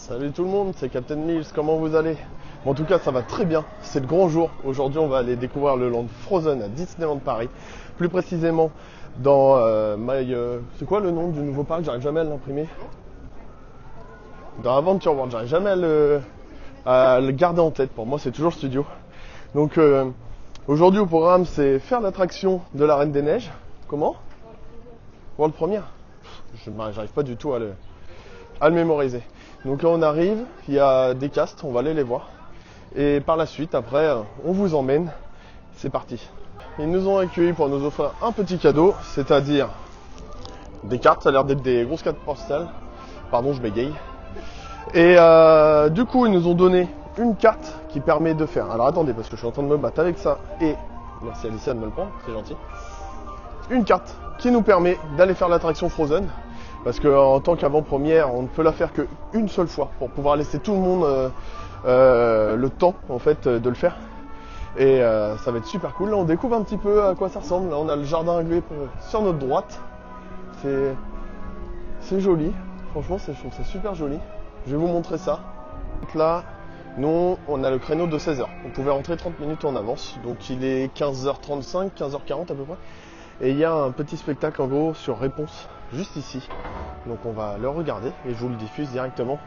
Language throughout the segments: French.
Salut tout le monde, c'est Captain Mills, comment vous allez? Bon, en tout cas ça va très bien, c'est le grand jour. Aujourd'hui on va aller découvrir le land Frozen à Disneyland Paris. Plus précisément dans c'est quoi le nom du nouveau parc? J'arrive jamais à l'imprimer. Dans Adventure World, j'arrive jamais à le garder en tête. Pour moi c'est toujours studio. Donc aujourd'hui au programme c'est faire l'attraction de la Reine des Neiges. Comment? World Premiere. J'arrive pas du tout à le mémoriser. Donc là on arrive, il y a des castes, on va aller les voir. Et par la suite, après, on vous emmène. C'est parti. Ils nous ont accueillis pour nous offrir un petit cadeau, c'est-à-dire des cartes, ça a l'air d'être des grosses cartes postales. Pardon, je bégaye. Et du coup, ils nous ont donné une carte qui permet de faire. Alors attendez, parce que je suis en train de me battre avec ça. Et merci Alicia de me le prendre, c'est gentil. Une carte qui nous permet d'aller faire l'attraction Frozen. Parce qu'en tant qu'avant-première, on ne peut la faire qu'une seule fois pour pouvoir laisser tout le monde le temps en fait de le faire. Et ça va être super cool. Là, on découvre un petit peu à quoi ça ressemble. Là, on a le jardin anglais sur notre droite. C'est joli. Franchement, je trouve ça super joli. Je vais vous montrer ça. Là, nous, on a le créneau de 16h. On pouvait rentrer 30 minutes en avance. Donc, il est 15h35, 15h40 à peu près. Et il y a un petit spectacle en gros sur Réponse juste ici. Donc on va le regarder et je vous le diffuse directement.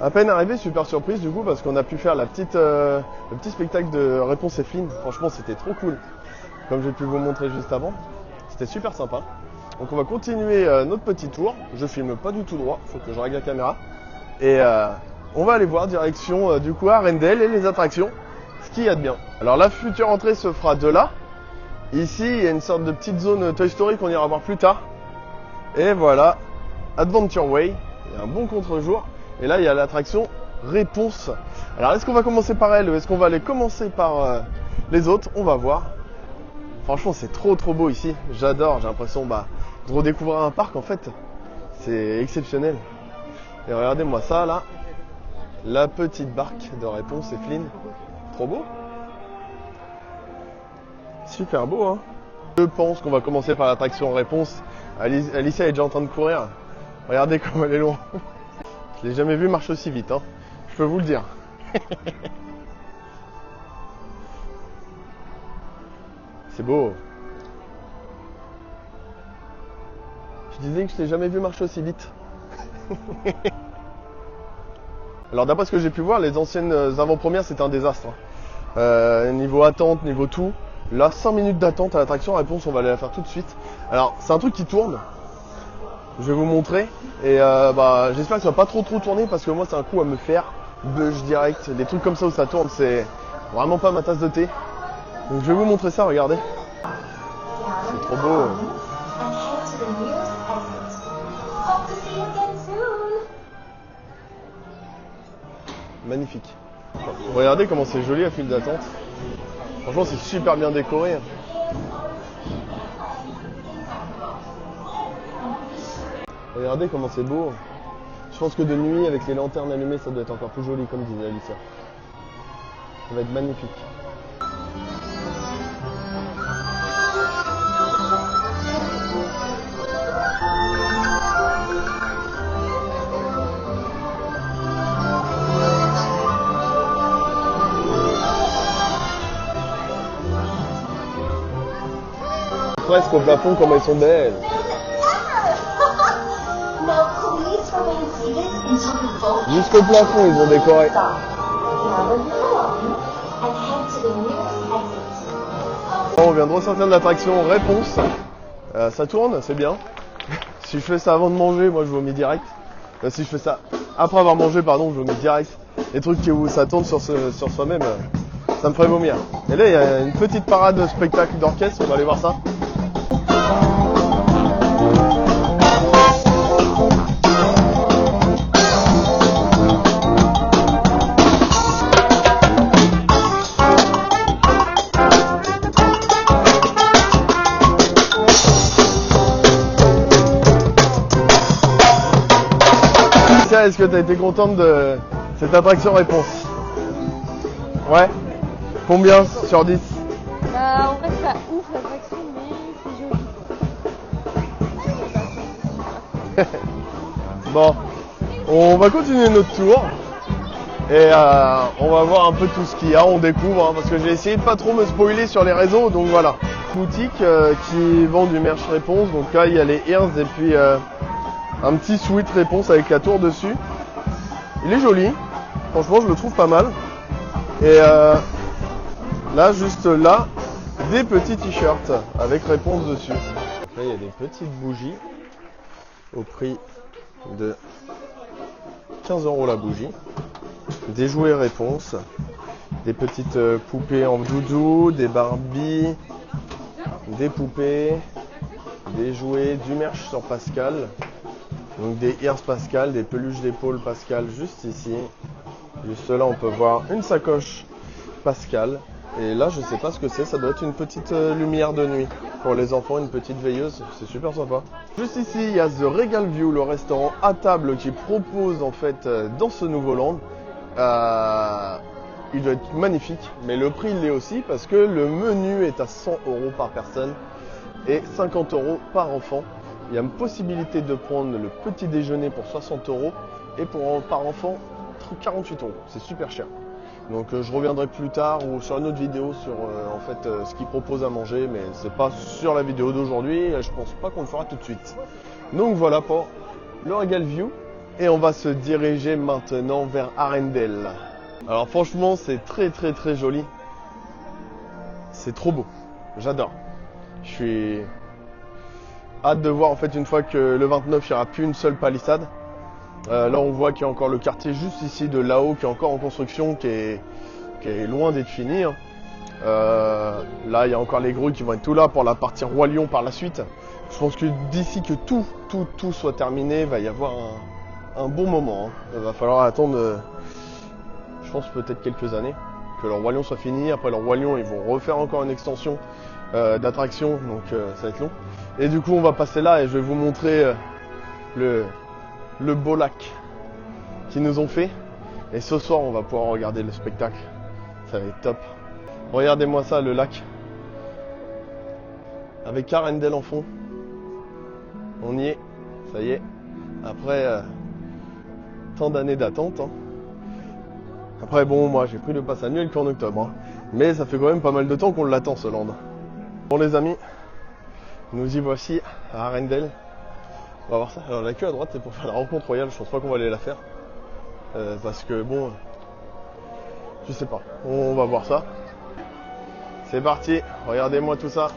À peine arrivé, super surprise du coup parce qu'on a pu faire le petit spectacle de Réponse et Flynn. Franchement c'était trop cool. Comme j'ai pu vous montrer juste avant. C'était super sympa. Donc on va continuer notre petit tour. Je filme pas du tout droit, faut que je règle la caméra. Et on va aller voir direction du coup Arendelle et les attractions. Ce qu'il y a de bien. Alors la future entrée se fera de là. Ici il y a une sorte de petite zone Toy Story qu'on ira voir plus tard. Et voilà, Adventure Way. Il y a un bon contre-jour. Et là, il y a l'attraction Réponse. Alors, est-ce qu'on va commencer par elle ou est-ce qu'on va aller commencer par les autres? On va voir. Franchement, c'est trop beau ici. J'adore. J'ai l'impression de redécouvrir un parc en fait. C'est exceptionnel. Et regardez-moi ça là. La petite barque de Réponse et Flynn. Trop beau. Super beau, hein. Je pense qu'on va commencer par l'attraction Réponse. Alicia est déjà en train de courir. Regardez comme elle est loin. Je l'ai jamais vu marcher aussi vite, hein. Je peux vous le dire. C'est beau. Je disais que je l'ai jamais vu marcher aussi vite. Alors d'après ce que j'ai pu voir, les anciennes avant-premières c'était un désastre. Niveau attente, niveau tout. Là, 5 minutes d'attente à l'attraction Réponse, on va aller la faire tout de suite. Alors c'est un truc qui tourne. Je vais vous montrer. Et j'espère que ça va pas trop tourner parce que moi c'est un coup à me faire buzz direct. Des trucs comme ça où ça tourne, c'est vraiment pas ma tasse de thé. Donc je vais vous montrer ça, regardez. C'est trop beau. Magnifique. Regardez comment c'est joli la file d'attente. Franchement, c'est super bien décoré. Regardez comment c'est beau. Je pense que de nuit, avec les lanternes allumées, ça doit être encore plus joli, comme disait Alicia. Ça va être magnifique. Presque au plafond, comme elles sont belles. Jusqu'au plafond, ils ont décoré. On vient de ressortir de l'attraction Réponse. Ça tourne, c'est bien. Si je fais ça avant de manger, moi je vomis direct. Si je fais ça après avoir mangé, pardon, je vomis direct. Les trucs où ça tourne sur soi-même, ça me ferait vomir. Et là, il y a une petite parade de spectacle d'orchestre, on va aller voir ça. Est-ce que tu as été contente de cette attraction Réponse? Ouais. Combien sur 10? En vrai c'est pas ouf l'attraction mais c'est joli. Bon, on va continuer notre tour et on va voir un peu tout ce qu'il y a, on découvre hein, parce que j'ai essayé de pas trop me spoiler sur les réseaux, donc voilà. Boutique qui vend du merch Réponse, donc là il y a les ears et puis un petit sweat Réponse avec la tour dessus. Il est joli, franchement je le trouve pas mal. Et là, juste là, des petits t-shirts avec Réponse dessus. Là il y a des petites bougies au prix de 15 € la bougie. Des jouets Réponse, des petites poupées en doudou, des Barbie, des poupées, des jouets, du merch sur Pascal. Donc des ears Pascal, des peluches d'épaule Pascal juste ici. Juste là on peut voir une sacoche Pascal. Et là je sais pas ce que c'est, ça doit être une petite lumière de nuit pour les enfants, une petite veilleuse, c'est super sympa. Juste ici il y a The Regal View, le restaurant à table qui propose en fait dans ce nouveau land. Il doit être magnifique, mais le prix il l'est aussi parce que le menu est à 100 € par personne et 50 € par enfant. Il y a une possibilité de prendre le petit déjeuner pour 60 € et par enfant 48 €. C'est super cher. Donc je reviendrai plus tard ou sur une autre vidéo sur ce qu'ils proposent à manger, mais c'est pas sur la vidéo d'aujourd'hui. Je pense pas qu'on le fera tout de suite. Donc voilà pour le Regal View et on va se diriger maintenant vers Arendelle. Alors franchement c'est très très très joli. C'est trop beau. J'adore. Je suis hâte de voir en fait une fois que le 29 il n'y aura plus une seule palissade. Là on voit qu'il y a encore le quartier juste ici de là-haut qui est encore en construction, qui est loin d'être fini. Hein. Là il y a encore les grues qui vont être tout là pour la partie Roi Lion par la suite. Je pense que d'ici que tout soit terminé, il va y avoir un bon moment. Hein. Il va falloir attendre, je pense peut-être quelques années, que le Roi Lion soit fini. Après le Roi Lion ils vont refaire encore une extension d'attraction, donc ça va être long. Et du coup on va passer là et je vais vous montrer le beau lac qu'ils nous ont fait. Et ce soir, on va pouvoir regarder le spectacle. Ça va être top. Regardez-moi ça, le lac. Avec Arendelle en fond. On y est. Ça y est. Après tant d'années d'attente. Hein. Après, bon, moi, j'ai pris le pass annuel qu'en octobre. Hein. Mais ça fait quand même pas mal de temps qu'on l'attend, ce land. Bon, les amis, nous y voici à Arendelle. On va voir ça. Alors, la queue à droite, c'est pour faire la rencontre royale. Je pense pas qu'on va aller la faire. Parce que, bon, je sais pas. On va voir ça. C'est parti. Regardez-moi tout ça.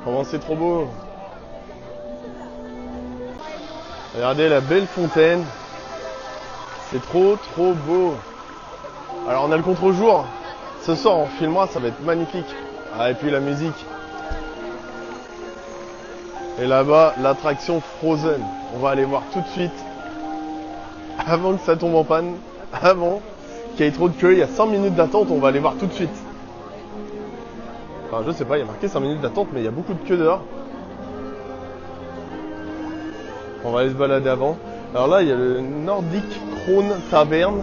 Comment c'est trop beau. Regardez la belle fontaine. C'est trop beau. Alors on a le contre-jour. Ce soir on filmera, ça va être magnifique. Ah, et puis la musique. Et là-bas, l'attraction Frozen. On va aller voir tout de suite. Avant que ça tombe en panne. Avant qu'il y ait trop de queue. Il y a 5 minutes d'attente, on va aller voir tout de suite. Enfin je sais pas, il y a marqué 5 minutes d'attente, mais il y a beaucoup de queue dehors. On va aller se balader avant. Alors là, il y a le Nordic Crown Tavern.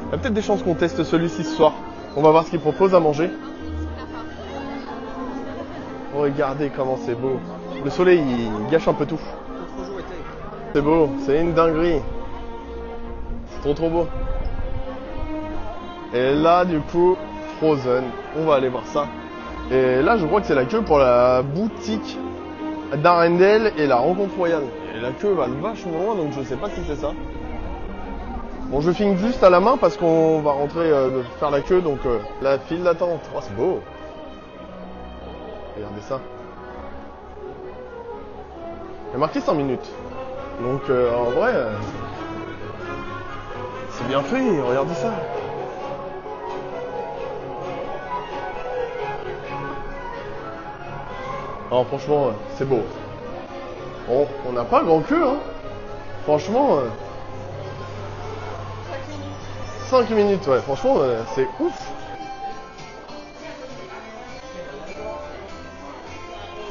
Il y a peut-être des chances qu'on teste celui-ci ce soir. On va voir ce qu'il propose à manger. Regardez comment c'est beau. Le soleil, il gâche un peu tout. C'est beau, c'est une dinguerie. C'est trop beau. Et là, du coup, Frozen. On va aller voir ça. Et là, je crois que c'est la queue pour la boutique d'Arendelle et la rencontre royale. Et la queue va vachement loin, donc je sais pas si c'est ça. Bon, je filme juste à la main parce qu'on va rentrer faire la queue, donc la file d'attente. Oh, c'est beau. Regardez ça. Il y a marqué 5 minutes. Donc en vrai, c'est bien fait, regardez ça. Alors franchement, c'est beau. Bon, on n'a pas grand queue, hein. Franchement, 5 minutes, ouais. Franchement, c'est ouf.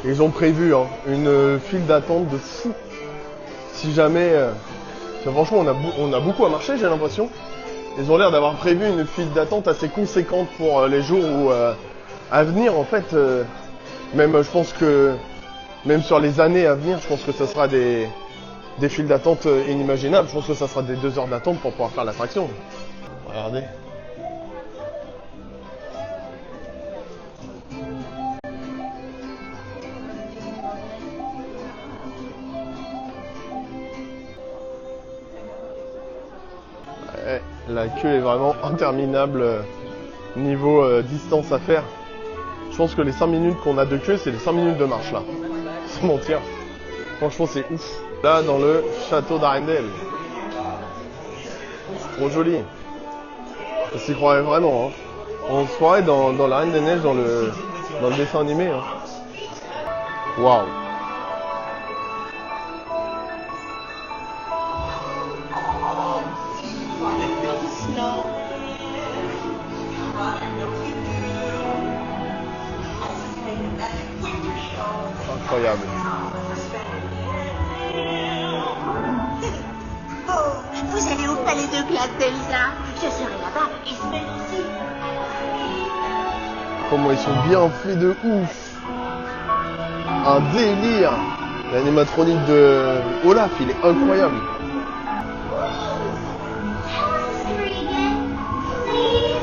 Ils ont prévu une file d'attente de fou. Si jamais... franchement, on a beaucoup à marcher, j'ai l'impression. Ils ont l'air d'avoir prévu une file d'attente assez conséquente pour les jours où, à venir, en fait. Même, je pense que... Même sur les années à venir, je pense que ça sera des files d'attente inimaginables. Je pense que ça sera des 2 heures d'attente pour pouvoir faire l'attraction. Regardez. Ouais, la queue est vraiment interminable niveau distance à faire. Je pense que les 5 minutes qu'on a de queue, c'est les 5 minutes de marche là. Sans mentir. Franchement, c'est ouf. Là, dans le château d'Arendelle. C'est trop joli. On s'y croirait vraiment. Hein. On se croirait dans la Reine des Neiges, dans le dessin animé. Hein. Waouh. Incroyable. Vous allez au palais de glace d'Elsa. Je serai là-bas et Sven aussi. Comment ils sont bien faits de ouf. Un délire. L'animatronique de Olaf, il est incroyable.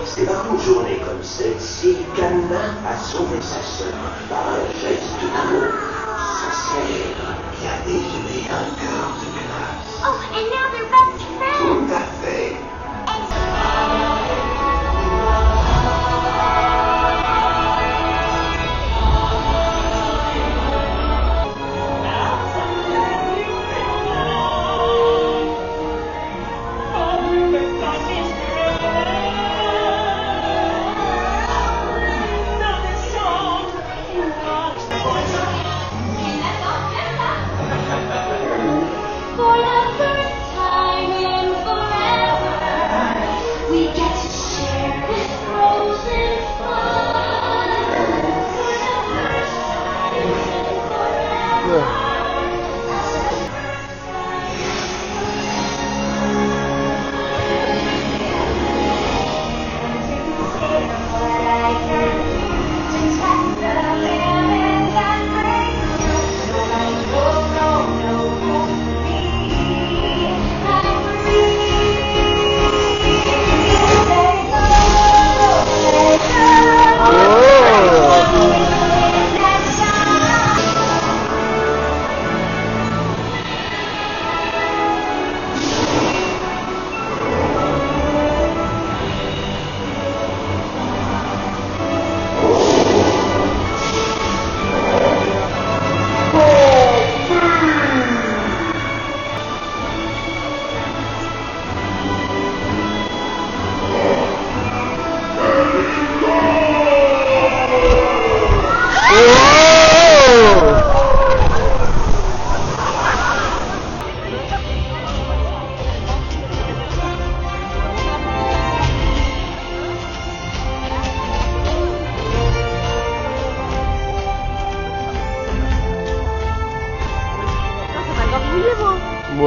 C'est par une journée comme celle-ci qu'Anna a sauvé sa sœur par un geste d'amour sincère qui a déjeuné un cœur de glace. Oh, and now they're best friends. Tout à fait. For the first time.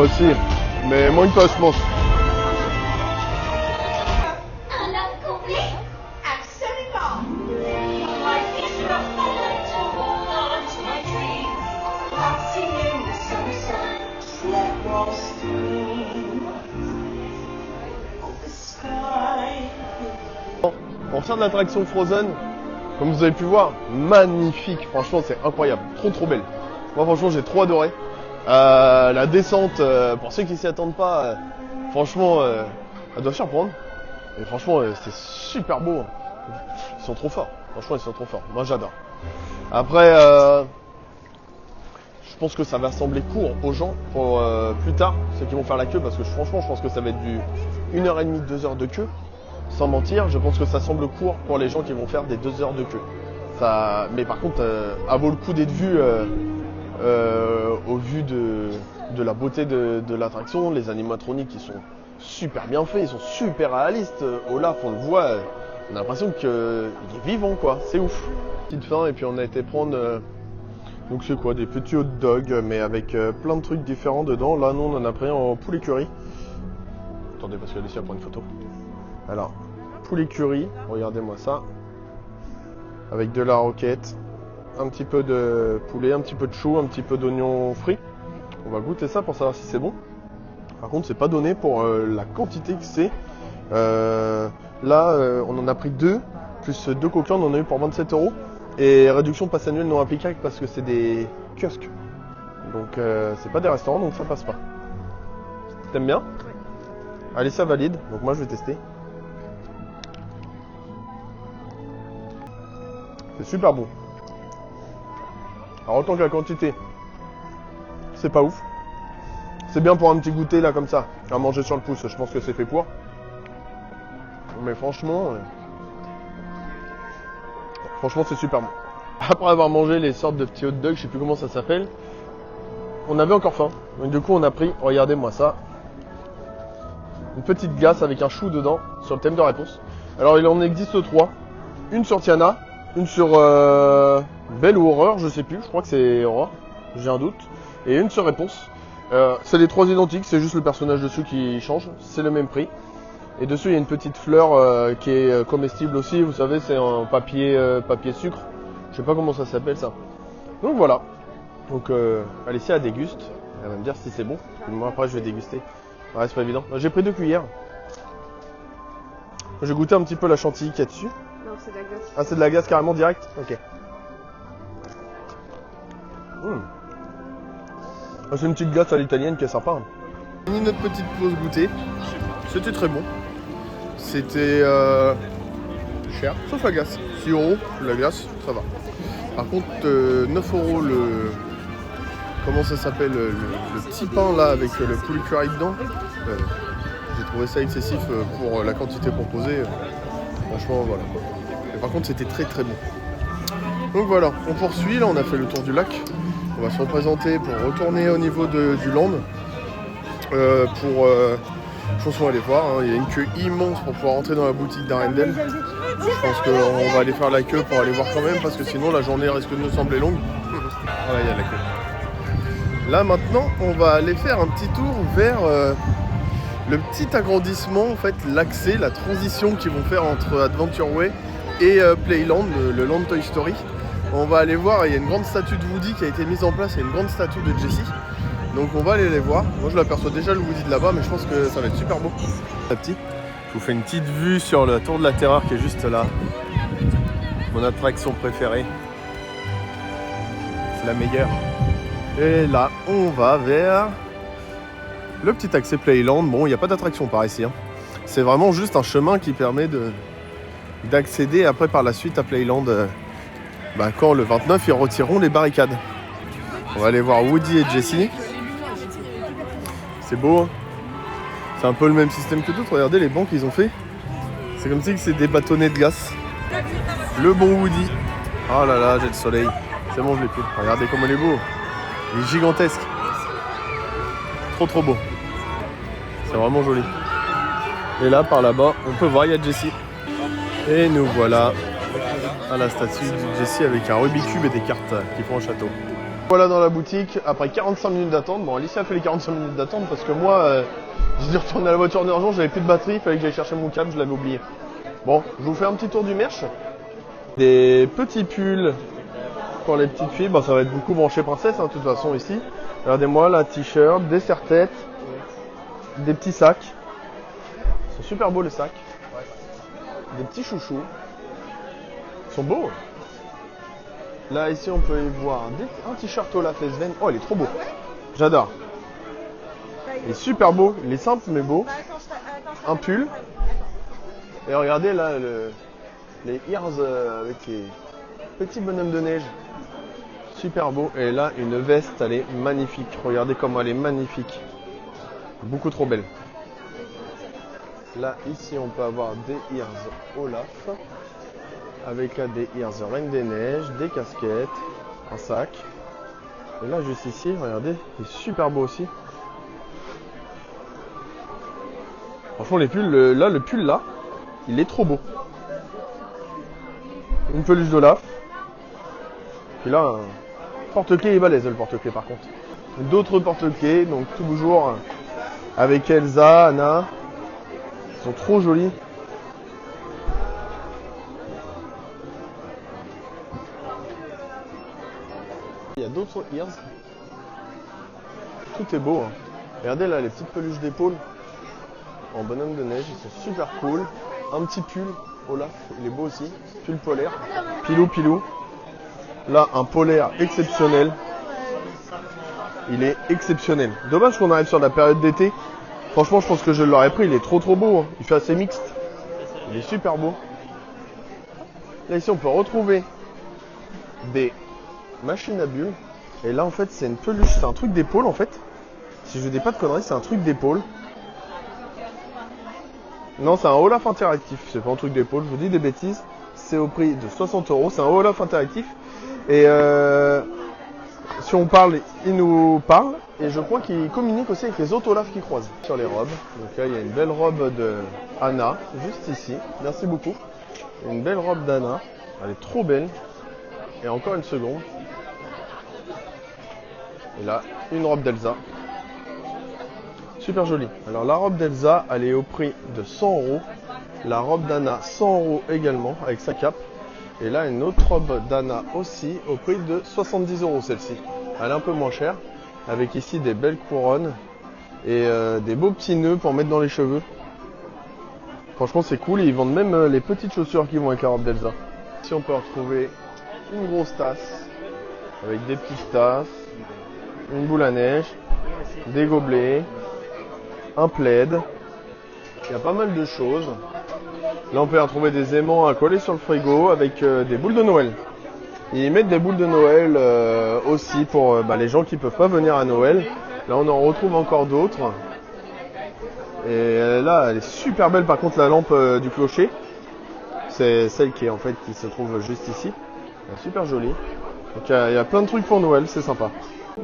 aussi, mais moins que toi je pense. Un art complet? Absolument. My future moment to hold on to my dream. Dancing in the summer sun, let walls through the sky. Pour faire de l'attraction Frozen, comme vous avez pu voir, magnifique, franchement c'est incroyable, trop belle. Moi franchement j'ai trop adoré. La descente, pour ceux qui s'y attendent pas, franchement elle doit surprendre. Et franchement c'est super beau. Ils sont trop forts, franchement ils sont trop forts, moi j'adore. Après je pense que ça va sembler court aux gens pour plus tard, ceux qui vont faire la queue, parce que franchement je pense que ça va être du 1h30, 2 heures de queue. Sans mentir, je pense que ça semble court pour les gens qui vont faire des 2 heures de queue. Mais par contre, à vaut le coup d'être vu au vu de la beauté de l'attraction. Les animatroniques, ils sont super bien faits, ils sont super réalistes. Olaf, on le voit, on a l'impression qu'il est vivant, quoi. C'est ouf. Petite fin, et puis on a été prendre, donc c'est quoi, des petits hot dogs, mais avec plein de trucs différents dedans. Là, nous, on en a pris en poulet curry. Attendez, parce qu'Alicia prend une photo. Alors, poulet curry, regardez-moi ça, avec de la roquette, un petit peu de poulet, un petit peu de chou, un petit peu d'oignon frit. On va goûter ça pour savoir si c'est bon. Par contre, c'est pas donné pour la quantité que c'est. Là, on en a pris 2, plus 2 coquins, on en a eu pour 27 €. Et réduction passe annuelle non applicable parce que c'est des kiosques. Donc, c'est pas des restaurants, donc ça passe pas. T'aimes bien? Allez, ça valide, donc moi je vais tester. C'est super bon. Alors autant que la quantité, c'est pas ouf. C'est bien pour un petit goûter là comme ça, à manger sur le pouce, je pense que c'est fait pour. Mais franchement, c'est super bon. Après avoir mangé les sortes de petits hot dogs, je sais plus comment ça s'appelle, on avait encore faim. Donc du coup on a pris, regardez-moi ça, une petite glace avec un chou dedans sur le thème de réponse. Alors il en existe 3, une sur Tiana, une sur Belle ou Horreur, je sais plus, je crois que c'est Horreur, j'ai un doute, et une sur Réponse. C'est les 3 identiques, c'est juste le personnage dessus qui change, c'est le même prix. Et dessus il y a une petite fleur qui est comestible aussi, vous savez, c'est en papier sucre, je sais pas comment ça s'appelle ça. Donc voilà, donc Alicia elle déguste, elle va me dire si c'est bon, et moi après je vais déguster. Ouais, c'est pas évident, j'ai pris 2 cuillères. J'ai goûté un petit peu la chantilly qu'il y a dessus. Non, c'est de la glace. Ah, c'est de la glace carrément direct? Ok. Ah, c'est une petite glace à l'italienne qui est sympa. On a mis notre petite pause goûter. C'était très bon. C'était cher, sauf la glace. 6 € la glace, ça va. Par contre, 9 € le... Comment ça s'appelle, le petit pain là avec le poulet curry dedans. J'ai trouvé ça excessif pour la quantité proposée. Franchement, voilà. Et par contre, c'était très bon. Donc voilà, on poursuit. Là, on a fait le tour du lac. On va se représenter pour retourner au niveau du land. Je pense qu'on va aller voir. Hein. Il y a une queue immense pour pouvoir entrer dans la boutique d'Arendelle. Je pense qu'on va aller faire la queue pour aller voir quand même, parce que sinon la journée risque de nous sembler longue. Voilà, il y a la queue. Là maintenant, on va aller faire un petit tour vers le petit agrandissement, en fait, l'accès, la transition qu'ils vont faire entre Adventure Way et Playland, le Land Toy Story. On va aller voir, il y a une grande statue de Woody qui a été mise en place, et une grande statue de Jessie. Donc on va aller les voir. Moi je l'aperçois déjà le Woody de là-bas, mais je pense que ça va être super beau. Je vous fais une petite vue sur la tour de la terreur qui est juste là. Mon attraction préférée. C'est la meilleure. Et là, on va vers le petit accès Playland. Bon, il n'y a pas d'attraction par ici. Hein. C'est vraiment juste un chemin qui permet d'accéder après par la suite à Playland. Quand le 29, ils retireront les barricades. On va aller voir Woody et Jessie. C'est beau. Hein. C'est un peu le même système que d'autres. Regardez les bancs qu'ils ont fait. C'est comme si c'est des bâtonnets de glace. Le bon Woody. Oh là là, j'ai le soleil. C'est bon, je l'ai pris. Regardez comme il est beau. Il est gigantesque. Trop beau. C'est vraiment joli. Et là, par là-bas, on peut voir, il y a Jessie. Et nous voilà à la statue de Jessie avec un Rubik's Cube et des cartes qui font un château. Voilà dans la boutique, après 45 minutes d'attente. Bon, Alicia a fait les 45 minutes d'attente parce que moi, j'ai dû retourner à la voiture d'urgence, j'avais plus de batterie, il fallait que j'aille chercher mon câble, je l'avais oublié. Bon, je vous fais un petit tour du merch. Des petits pulls pour les petites filles, bon, ça va être beaucoup branché princesse, hein, de toute façon ici. Regardez-moi, la t-shirt, des serre-têtes, des petits sacs. Ils sont super beaux les sacs. Des petits chouchous. Ils sont beaux. Là, ici, on peut y voir un t-shirt Olaf et Sven. Oh, il est trop beau. J'adore. Il est super beau. Il est simple, mais beau. Un pull. Et regardez là, les ears avec les petits bonhommes de neige. Super beau. Et là, une veste, elle est magnifique. Regardez comment elle est magnifique. Beaucoup trop belle. Là, ici, on peut avoir des ears Olaf. Avec là des ears Reine des Neiges, des casquettes, un sac. Et là juste ici, regardez, il est super beau aussi. Franchement les pulls, le pull là, il est trop beau. Une peluche d'Olaf. Puis là, un porte-clés est balèze le porte-clés par contre. D'autres porte-clés, donc toujours avec Elsa, Anna. Ils sont trop jolis. Il y a d'autres ears. Tout est beau. Hein. Regardez là les petites peluches d'épaule en bonhomme de neige. Ils sont super cool. Un petit pull. Olaf, il est beau aussi. Pull polaire. Pilou pilou. Là un polaire exceptionnel. Il est exceptionnel. Dommage qu'on arrive sur la période d'été. Franchement je pense que je l'aurais pris. Il est trop beau. Hein. Il fait assez mixte. Il est super beau. Là ici on peut retrouver des machine à bulles. Et là en fait c'est une peluche, c'est un truc d'épaule en fait. Si je dis pas de conneries, c'est un truc d'épaule. Non, c'est un Olaf interactif, c'est pas un truc d'épaule, je vous dis des bêtises. C'est au prix de 60 €, c'est un Olaf interactif. Et si on parle, il nous parle. Et je crois qu'il communique aussi avec les autres Olaf qui croisent. Sur les robes, donc là il y a une belle robe de Anna, juste ici. Merci beaucoup. Une belle robe d'Anna, elle est trop belle. Et encore une seconde. Et là, une robe d'Elsa. Super jolie. Alors la robe d'Elsa, elle est au prix de 100 €. La robe d'Anna, 100 € également, avec sa cape. Et là, une autre robe d'Anna aussi, au prix de 70 € celle-ci. Elle est un peu moins chère, avec ici des belles couronnes et des beaux petits nœuds pour mettre dans les cheveux. Franchement, c'est cool. Et ils vendent même les petites chaussures qui vont avec la robe d'Elsa. Ici, on peut retrouver une grosse tasse avec des petites tasses, une boule à neige, des gobelets, un plaid. Il y a pas mal de choses. Là on peut retrouver des aimants à coller sur le frigo avec des boules de Noël. Ils mettent des boules de Noël aussi pour les gens qui peuvent pas venir à Noël. Là on en retrouve encore d'autres. Et là elle est super belle par contre la lampe du clocher. C'est celle qui se trouve juste ici. Elle est super jolie. Donc il y a plein de trucs pour Noël, c'est sympa.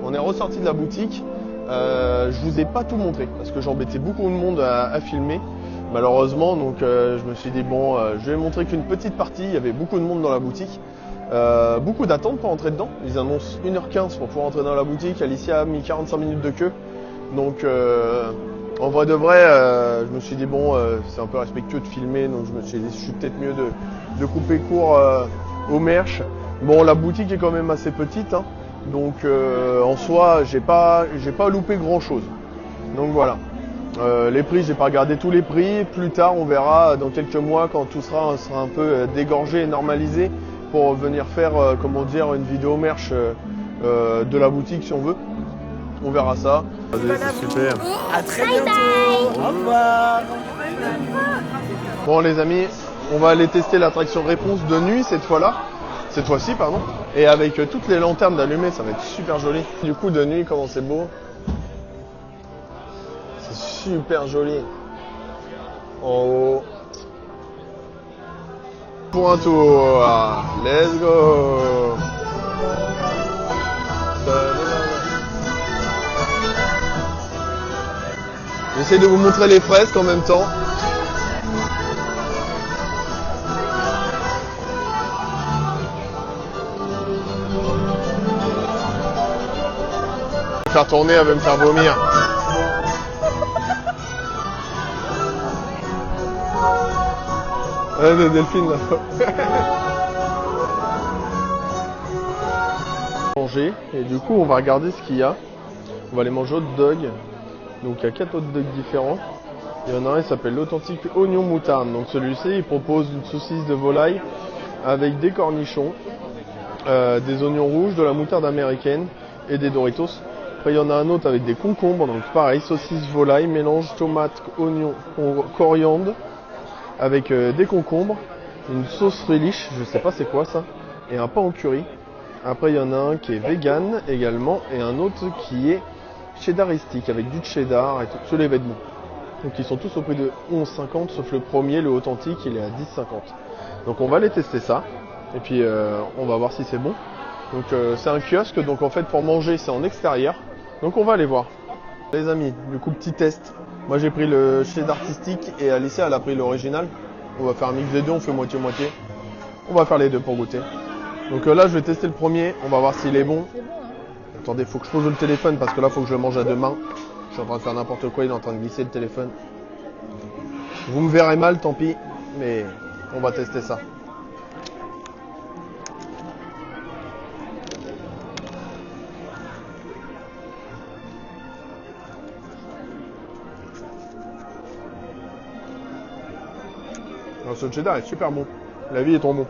On est ressorti de la boutique. Je vous ai pas tout montré parce que j'embêtais beaucoup de monde à filmer. Malheureusement, donc je me suis dit bon, je vais montrer qu'une petite partie. Il y avait beaucoup de monde dans la boutique. Beaucoup d'attentes pour entrer dedans. Ils annoncent 1h15 pour pouvoir entrer dans la boutique. Alicia a mis 45 minutes de queue. Donc en vrai de vrai, je me suis dit bon, c'est un peu respectueux de filmer. Donc je me suis dit je suis peut-être mieux de couper court au merch. Bon, la boutique est quand même assez petite, hein, donc en soi, j'ai pas loupé grand chose. Donc voilà. Les prix, j'ai pas regardé tous les prix. Plus tard, on verra dans quelques mois quand tout sera un peu dégorgé et normalisé pour venir faire, comment dire, une vidéo merch de la boutique si on veut. On verra ça. C'est super. À très bientôt. Au revoir. Bon les amis, on va aller tester l'attraction réponse de nuit cette fois-là. Cette fois-ci, pardon. Et avec toutes les lanternes d'allumées, ça va être super joli. Du coup, de nuit, comment c'est beau. C'est super joli. En haut. Pour un tour. Let's go. J'essaie de vous montrer les fresques en même temps. Faire tourner, elle veut me faire vomir. Ouais, Delphine là. Manger et du coup on va regarder ce qu'il y a. On va aller manger hot dog. Donc il y a 4 hot dogs différents. Il y en a un qui s'appelle l'authentique oignon moutarde. Donc celui-ci il propose une saucisse de volaille avec des cornichons, des oignons rouges, de la moutarde américaine et des Doritos. Après il y en a un autre avec des concombres. Donc pareil, saucisse volaille, mélange tomate, oignon, coriandre avec des concombres, une sauce relish, je sais pas c'est quoi ça, et un pain au curry. Après il y en a un qui est vegan également et un autre qui est cheddaristique avec du cheddar et tout, sur les vêtements. Donc ils sont tous au prix de 11,50 sauf le premier, le authentique, il est à 10,50. Donc on va aller tester ça et puis on va voir si c'est bon. Donc c'est un kiosque, donc en fait pour manger c'est en extérieur. Donc on va aller voir. Les amis, du coup petit test. Moi j'ai pris le cheddar artistique et Alicia elle a pris l'original. On va faire un mix des deux, on fait moitié-moitié. On va faire les deux pour goûter. Donc là je vais tester le premier, on va voir s'il est bon. Attendez, faut que je pose le téléphone parce que là faut que je le mange à deux mains. Je suis en train de faire n'importe quoi, il est en train de glisser le téléphone. Vous me verrez mal, tant pis, mais on va tester ça. Alors, ce cheddar est super bon, la vie est trop bon.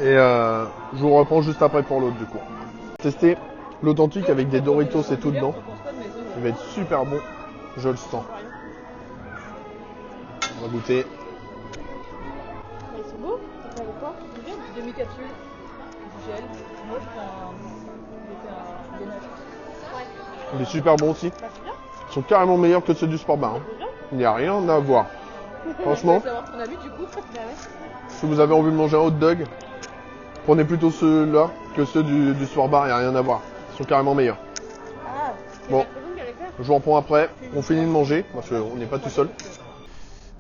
Et je vous reprends juste après pour l'autre du coup. Tester l'authentique avec des Doritos et tout dedans. Il va être super bon, je le sens. On va goûter. C'est beau. Ça fait quoi? Demi-capsule, du gel. Moi je prends un ganache. Il est super bon aussi. Ils sont carrément meilleurs que ceux du Sport Bar. Hein. Il n'y a rien à voir. Franchement, Savoir ton avis du coup. si vous avez envie de manger un hot dog, prenez plutôt ceux-là que ceux du Sport Bar, il n'y a rien à voir. Ils sont carrément meilleurs. Bon, je vous reprends après. On finit de manger parce qu'on n'est pas tout seul.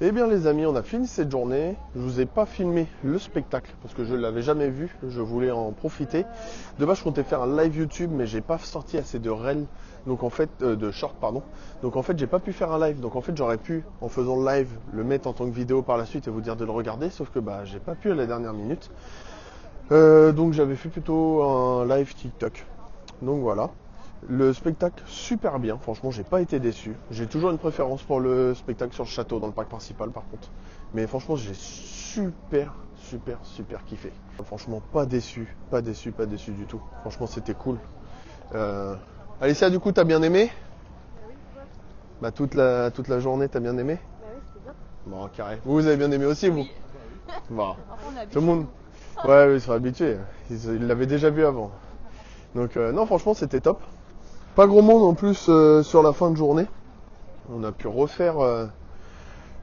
Eh bien les amis, on a fini cette journée. Je vous ai pas filmé le spectacle parce que je l'avais jamais vu. Je voulais en profiter. De base, je comptais faire un live YouTube, mais j'ai pas sorti assez de reel, donc en fait de short pardon. Donc en fait, j'ai pas pu faire un live. Donc en fait, j'aurais pu en faisant le live le mettre en tant que vidéo par la suite et vous dire de le regarder. Sauf que bah j'ai pas pu à la dernière minute. Donc j'avais fait plutôt un live TikTok. Donc voilà. Le spectacle super bien, franchement j'ai pas été déçu. J'ai toujours une préférence pour le spectacle sur le château dans le parc principal par contre. Mais franchement j'ai super kiffé. Franchement pas déçu du tout. Franchement c'était cool. Alicia du coup t'as bien aimé? Bah toute la journée t'as bien aimé? Bon carré. Vous avez bien aimé aussi vous? Bon. Tout le monde. Ouais ils sont habitués. Ils l'avaient déjà vu avant. Donc non franchement c'était top. Pas gros monde en plus sur la fin de journée. On a pu refaire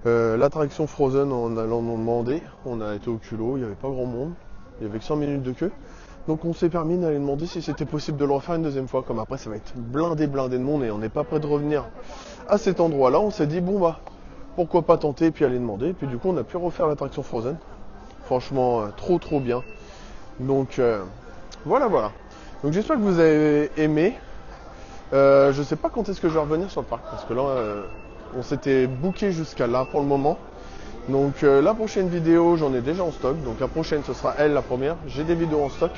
l'attraction Frozen en allant nous demander. On a été au culot, il n'y avait pas grand monde. Il y avait que 100 minutes de queue. Donc on s'est permis d'aller demander si c'était possible de le refaire une deuxième fois. Comme après ça va être blindé de monde et on n'est pas prêt de revenir à cet endroit-là. On s'est dit bon bah pourquoi pas tenter et puis aller demander. Et puis du coup on a pu refaire l'attraction Frozen. Franchement trop bien. Donc voilà. Donc j'espère que vous avez aimé. Je sais pas quand est-ce que je vais revenir sur le parc parce que là on s'était booké jusqu'à là pour le moment. Donc la prochaine vidéo j'en ai déjà en stock. Donc la prochaine ce sera elle la première. J'ai des vidéos en stock.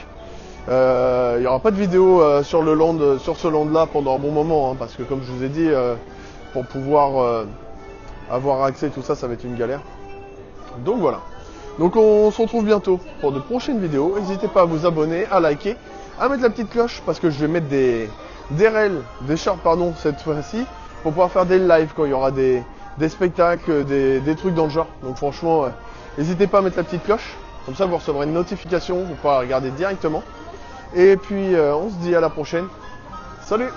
Il n'y aura pas de vidéo sur ce land là pendant un bon moment hein, parce que comme je vous ai dit pour pouvoir avoir accès à tout ça, ça va être une galère. Donc voilà. Donc on se retrouve bientôt pour de prochaines vidéos. N'hésitez pas à vous abonner, à liker, à mettre la petite cloche parce que je vais mettre des shorts cette fois-ci pour pouvoir faire des lives quand il y aura des spectacles, des trucs dans le genre. Donc franchement, n'hésitez pas à mettre la petite cloche. Comme ça vous recevrez une notification, vous pourrez regarder directement. Et puis on se dit à la prochaine. Salut!